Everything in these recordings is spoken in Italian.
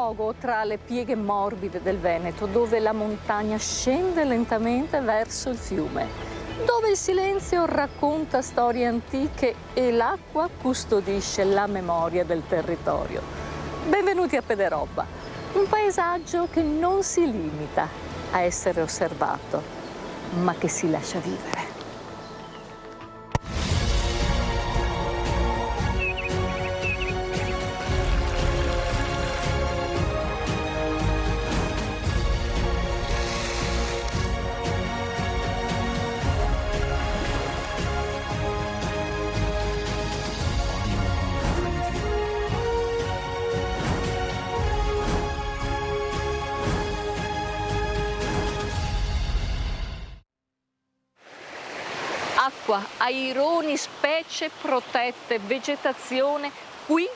luogo tra le pieghe morbide del Veneto, dove la montagna scende lentamente verso il fiume, dove il silenzio racconta storie antiche e l'acqua custodisce la memoria del territorio. Benvenuti a Pederobba, un paesaggio che non si limita a essere osservato, ma che si lascia vivere. Acqua, aironi, specie protette, vegetazione. Qui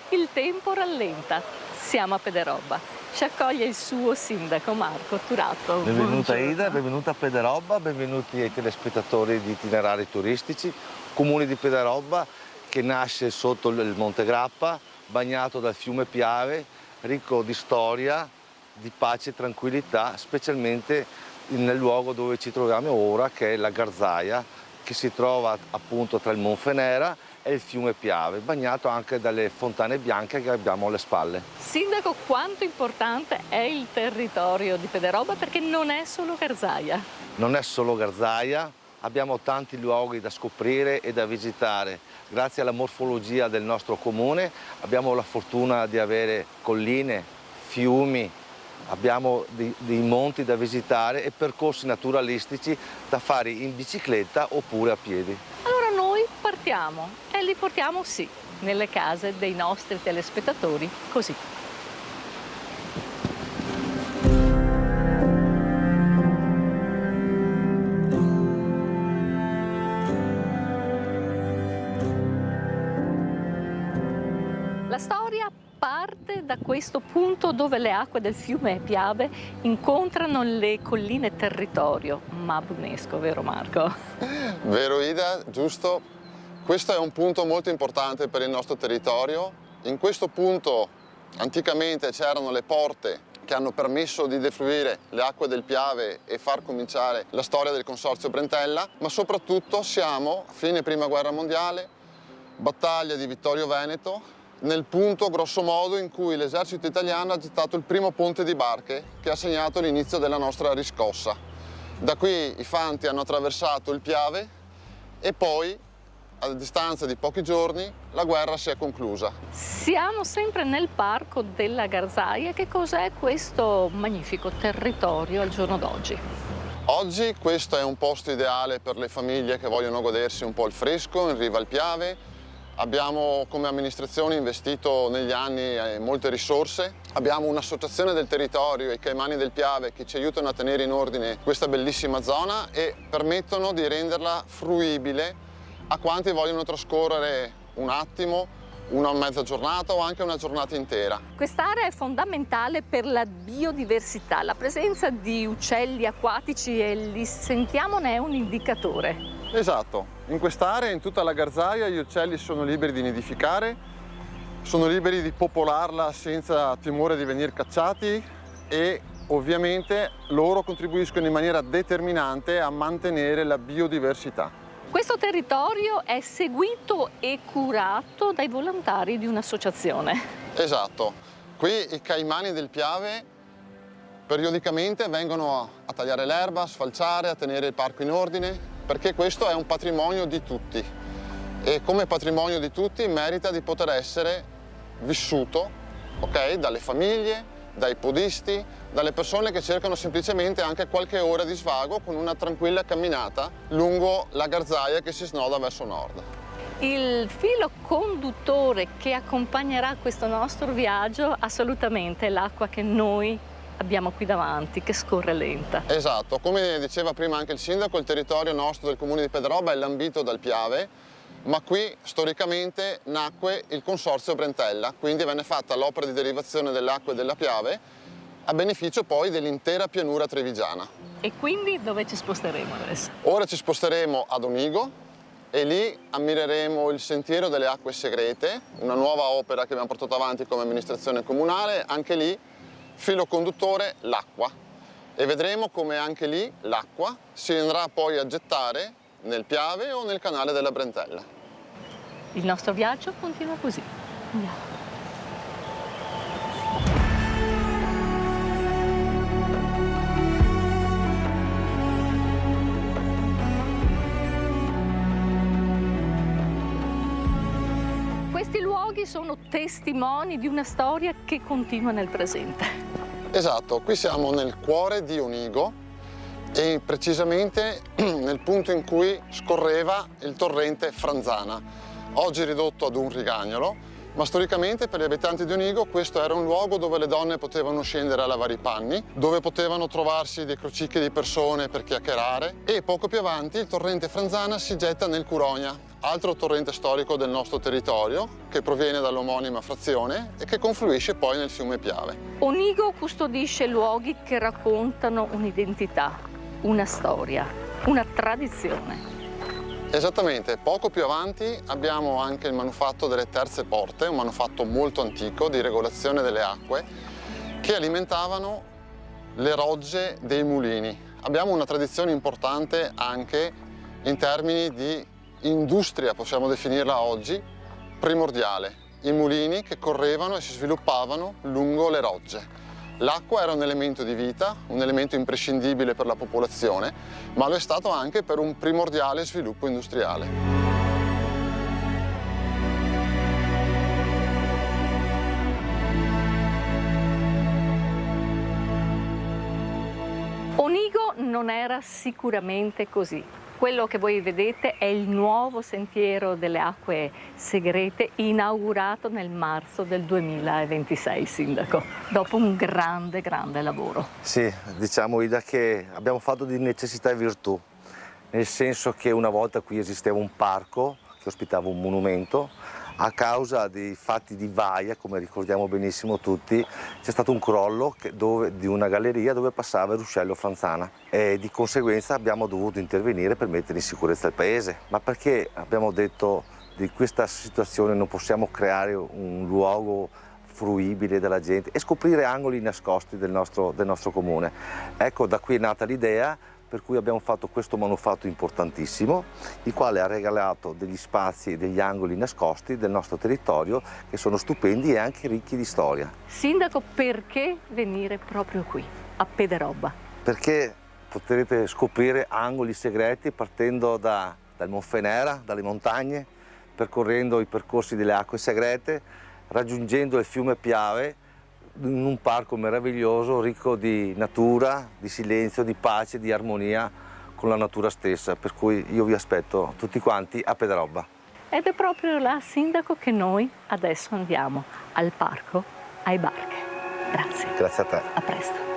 il tempo rallenta. Siamo a Pederobba. Ci accoglie il suo sindaco Marco Turato. Benvenuta Buongiorno. Ida, benvenuta a Pederobba, benvenuti ai telespettatori di Itinerari Turistici. Comune di Pederobba che nasce sotto il Monte Grappa, bagnato dal fiume Piave, ricco di storia, di pace e tranquillità, specialmente nel luogo dove ci troviamo ora, che è la Garzaia, che si trova appunto tra il Monfenera e il fiume Piave, bagnato anche dalle fontane bianche che abbiamo alle spalle. Sindaco, quanto importante è il territorio di Pederobba, perché non è solo Garzaia. Non è solo Garzaia, abbiamo tanti luoghi da scoprire e da visitare. Grazie alla morfologia del nostro comune abbiamo la fortuna di avere colline, fiumi, abbiamo dei monti da visitare e percorsi naturalistici da fare in bicicletta oppure a piedi. Allora noi partiamo e li portiamo, sì, nelle case dei nostri telespettatori, così. La storia parte da questo punto dove le acque del fiume Piave incontrano le colline territorio. Mabunesco, vero Marco? Vero Ida, giusto. Questo è un punto molto importante per il nostro territorio. In questo punto anticamente c'erano le porte che hanno permesso di defluire le acque del Piave e far cominciare la storia del Consorzio Brentella, ma soprattutto siamo a fine Prima Guerra Mondiale, battaglia di Vittorio Veneto, nel punto grosso modo in cui l'esercito italiano ha gettato il primo ponte di barche che ha segnato l'inizio della nostra riscossa. Da qui i fanti hanno attraversato il Piave e poi, a distanza di pochi giorni, la guerra si è conclusa. Siamo sempre nel parco della Garzaia. Che cos'è questo magnifico territorio al giorno d'oggi? Oggi questo è un posto ideale per le famiglie che vogliono godersi un po' il fresco in riva al Piave. Abbiamo come amministrazione investito negli anni molte risorse, abbiamo un'associazione del territorio, i Caimani del Piave, che ci aiutano a tenere in ordine questa bellissima zona e permettono di renderla fruibile a quanti vogliono trascorrere un attimo, una mezza giornata o anche una giornata intera. Quest'area è fondamentale per la biodiversità, la presenza di uccelli acquatici, e li sentiamo, ne è un indicatore. Esatto, in quest'area, in tutta la Garzaia, gli uccelli sono liberi di nidificare, sono liberi di popolarla senza timore di venire cacciati e ovviamente loro contribuiscono in maniera determinante a mantenere la biodiversità. Questo territorio è seguito e curato dai volontari di un'associazione. Esatto, qui i Caimani del Piave periodicamente vengono a tagliare l'erba, a sfalciare, a tenere il parco in ordine, perché questo è un patrimonio di tutti e come patrimonio di tutti merita di poter essere vissuto, ok? Dalle famiglie, dai podisti, dalle persone che cercano semplicemente anche qualche ora di svago con una tranquilla camminata lungo la Garzaia che si snoda verso nord. Il filo conduttore che accompagnerà questo nostro viaggio assolutamente è l'acqua che noi abbiamo qui davanti, che scorre lenta. Esatto, come diceva prima anche il sindaco, il territorio nostro del comune di Pederobba è lambito dal Piave, ma qui storicamente nacque il Consorzio Brentella, quindi venne fatta l'opera di derivazione delle acque della Piave a beneficio poi dell'intera pianura trevigiana. E quindi dove ci sposteremo adesso? Ora ci sposteremo ad Onigo e lì ammireremo il Sentiero delle Acque Segrete, una nuova opera che abbiamo portato avanti come amministrazione comunale. Anche lì filo conduttore l'acqua, e vedremo come anche lì l'acqua si andrà poi a gettare nel Piave o nel canale della Brentella. Il nostro viaggio continua così. Andiamo. Questi luoghi sono testimoni di una storia che continua nel presente. Esatto, qui siamo nel cuore di Onigo e precisamente nel punto in cui scorreva il torrente Franzana, oggi ridotto ad un rigagnolo, ma storicamente per gli abitanti di Onigo questo era un luogo dove le donne potevano scendere a lavare i panni, dove potevano trovarsi dei crocicchi di persone per chiacchierare, e poco più avanti il torrente Franzana si getta nel Curogna, altro torrente storico del nostro territorio che proviene dall'omonima frazione e che confluisce poi nel fiume Piave. Onigo custodisce luoghi che raccontano un'identità, una storia, una tradizione. Esattamente, poco più avanti abbiamo anche il manufatto delle terze porte, un manufatto molto antico di regolazione delle acque che alimentavano le rogge dei mulini. Abbiamo una tradizione importante anche in termini di industria, possiamo definirla oggi, primordiale. I mulini che correvano e si sviluppavano lungo le rogge. L'acqua era un elemento di vita, un elemento imprescindibile per la popolazione, ma lo è stato anche per un primordiale sviluppo industriale. Onigo non era sicuramente così. Quello che voi vedete è il nuovo sentiero delle acque segrete inaugurato nel marzo del 2026, Sindaco, dopo un grande lavoro. Sì, diciamo Ida che abbiamo fatto di necessità e virtù, nel senso che una volta qui esisteva un parco che ospitava un monumento. A causa dei fatti di Vaia, come ricordiamo benissimo tutti, c'è stato un crollo di una galleria dove passava il ruscello Franzana e di conseguenza abbiamo dovuto intervenire per mettere in sicurezza il paese. Ma perché abbiamo detto di questa situazione non possiamo creare un luogo fruibile dalla gente e scoprire angoli nascosti del nostro comune? Ecco, da qui è nata l'idea per cui abbiamo fatto questo manufatto importantissimo, il quale ha regalato degli spazi e degli angoli nascosti del nostro territorio che sono stupendi e anche ricchi di storia. Sindaco, perché venire proprio qui, a Pederobba? Perché potrete scoprire angoli segreti partendo dal Monfenera, dalle montagne, percorrendo i percorsi delle acque segrete, raggiungendo il fiume Piave, in un parco meraviglioso, ricco di natura, di silenzio, di pace, di armonia con la natura stessa, per cui io vi aspetto tutti quanti a Pederobba. Ed è proprio là, Sindaco, che noi adesso andiamo, al parco Ai Barche. Grazie. Grazie a te. A presto.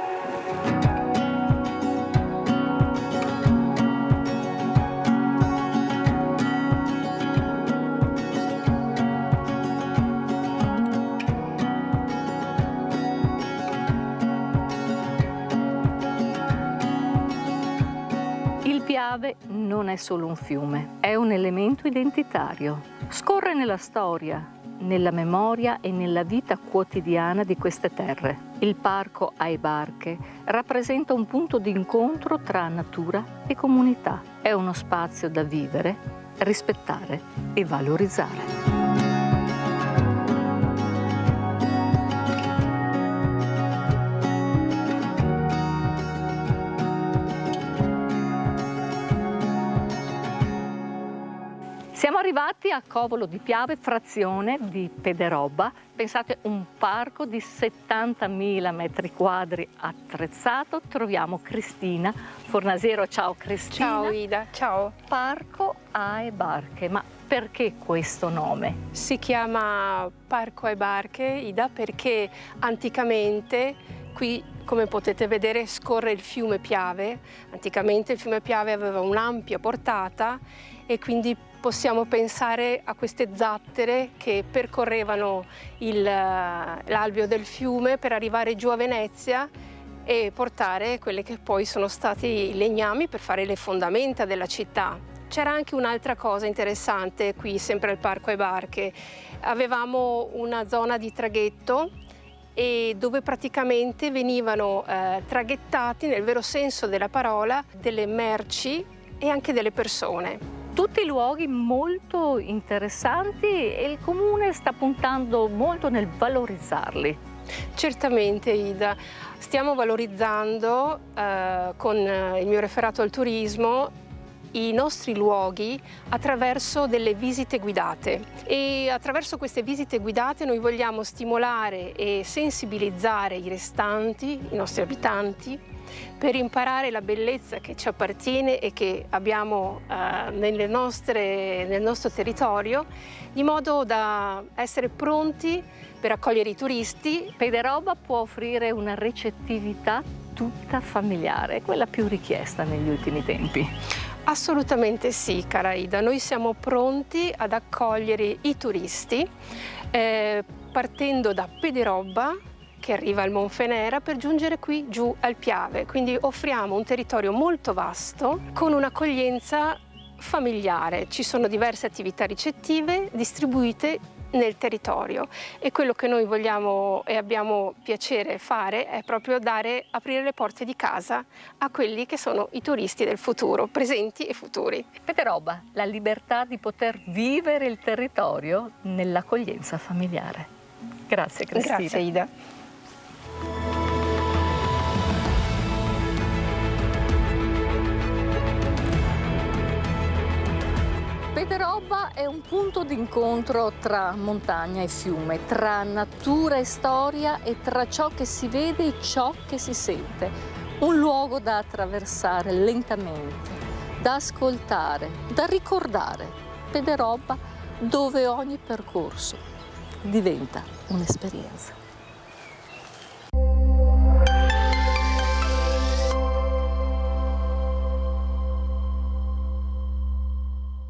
Il Piave non è solo un fiume, è un elemento identitario. Scorre nella storia, nella memoria e nella vita quotidiana di queste terre. Il parco Ai Barche rappresenta un punto di incontro tra natura e comunità. È uno spazio da vivere, rispettare e valorizzare. Siamo arrivati a Covolo di Piave, frazione di Pederobba. Pensate, un parco di 70.000 metri quadri attrezzato. Troviamo Cristina Fornasiero. Ciao Cristina. Ciao Ida, ciao. Parco Ai Barche, ma perché questo nome? Si chiama Parco Ai Barche, Ida, perché anticamente qui, come potete vedere, scorre il fiume Piave. Anticamente il fiume Piave aveva un'ampia portata e quindi possiamo pensare a queste zattere che percorrevano l'alveo del fiume per arrivare giù a Venezia e portare quelle che poi sono stati i legnami per fare le fondamenta della città. C'era anche un'altra cosa interessante qui, sempre al Parco Ai Barche. Avevamo una zona di traghetto e dove praticamente venivano traghettati, nel vero senso della parola, delle merci e anche delle persone. Tutti luoghi molto interessanti e il Comune sta puntando molto nel valorizzarli. Certamente Ida, stiamo valorizzando con il mio referato al turismo i nostri luoghi attraverso delle visite guidate e attraverso queste visite guidate noi vogliamo stimolare e sensibilizzare i restanti, i nostri abitanti, per imparare la bellezza che ci appartiene e che abbiamo nel nostro territorio, di modo da essere pronti per accogliere i turisti. Pederobba può offrire una ricettività tutta familiare, quella più richiesta negli ultimi tempi. Assolutamente sì, cara Ida, noi siamo pronti ad accogliere i turisti partendo da Pederobba, che arriva al Monfenera, per giungere qui giù al Piave. Quindi offriamo un territorio molto vasto con un'accoglienza familiare. Ci sono diverse attività ricettive distribuite nel territorio e quello che noi vogliamo e abbiamo piacere fare è proprio aprire le porte di casa a quelli che sono i turisti del futuro, presenti e futuri. Pederobba, la libertà di poter vivere il territorio nell'accoglienza familiare. Grazie Cristina. Grazie Ida. Pederobba è un punto d'incontro tra montagna e fiume, tra natura e storia e tra ciò che si vede e ciò che si sente. Un luogo da attraversare lentamente, da ascoltare, da ricordare. Pederobba dove ogni percorso diventa un'esperienza.